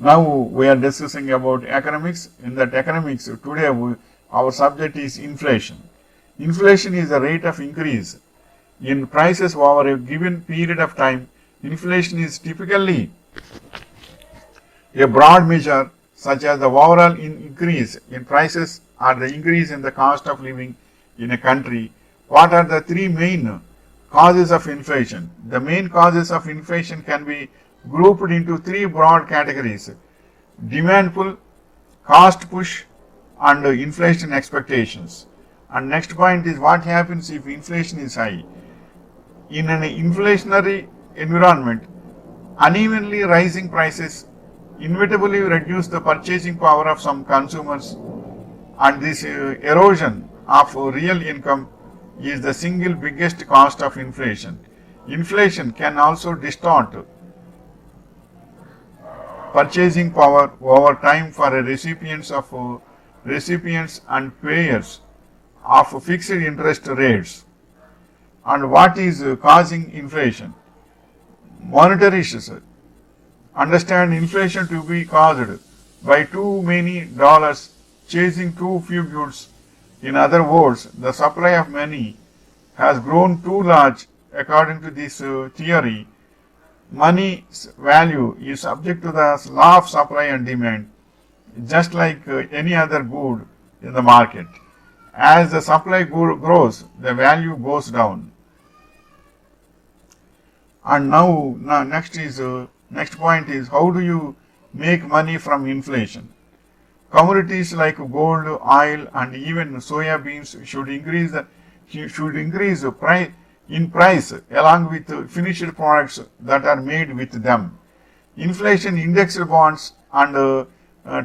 Now we are discussing about economics. In that economics, today our subject is inflation. Inflation is the rate of increase in prices over a given period of time. Inflation is typically a broad measure such as the overall increase in prices or the increase in the cost of living in a country. What are the three main causes of inflation? The main causes of inflation can be grouped into three broad categories: demand pull, cost push, and inflation expectations. And next point is what happens if inflation is high. In an inflationary environment, unevenly rising prices inevitably reduce the purchasing power of some consumers, and this erosion of real income is the single biggest cost of inflation. Inflation can also distort purchasing power over time for recipients and payers of fixed interest rates. And what is causing inflation? Monetary issues. Understand inflation to be caused by too many dollars chasing too few goods. In other words, the supply of money has grown too large. According to this theory, money's value is subject to the law of supply and demand, just like any other good in the market. As the supply grows, the value goes down. And now next point is, how do you make money from inflation? Commodities like gold, oil, and even soya beans should increase in price along with finished products that are made with them. Inflation indexed bonds and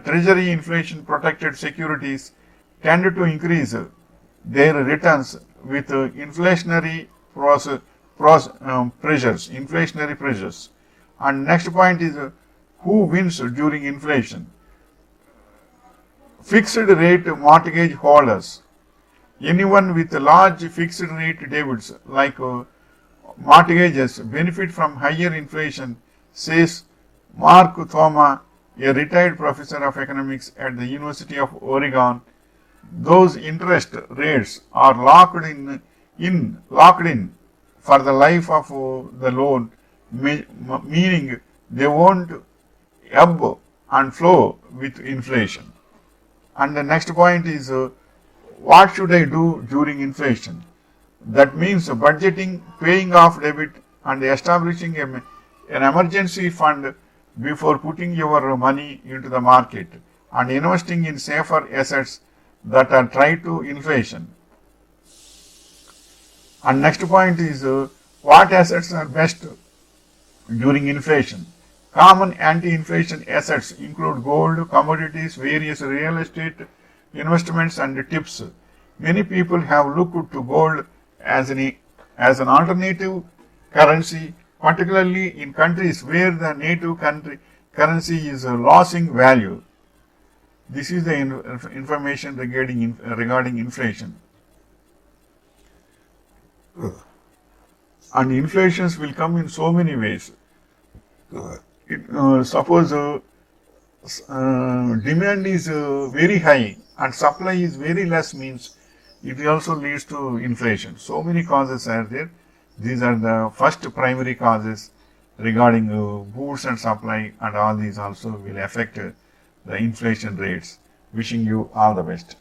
treasury inflation protected securities tend to increase their returns with inflationary pressures. And next point is, who wins during inflation? Fixed rate mortgage holders. Anyone with large fixed rate debts like mortgages benefit from higher inflation, says Mark Thoma, a retired professor of economics at the University of Oregon. Those interest rates are locked in for the life of the loan, meaning they won't ebb and flow with inflation. And the next point is, what should I do during inflation? That means budgeting, paying off debt, and establishing an emergency fund before putting your money into the market, and investing in safer assets that are tied to inflation. And next point is, what assets are best during inflation? Common anti-inflation assets include gold, commodities, various real estate investments, and tips. Many people have looked to gold as an alternative currency, particularly in countries where the native currency is losing value. This is the information regarding inflation. And inflations will come in so many ways. Suppose demand is very high and supply is very less, means it also leads to inflation. So many causes are there. These are the first primary causes regarding goods and supply, and all these also will affect the inflation rates. Wishing you all the best.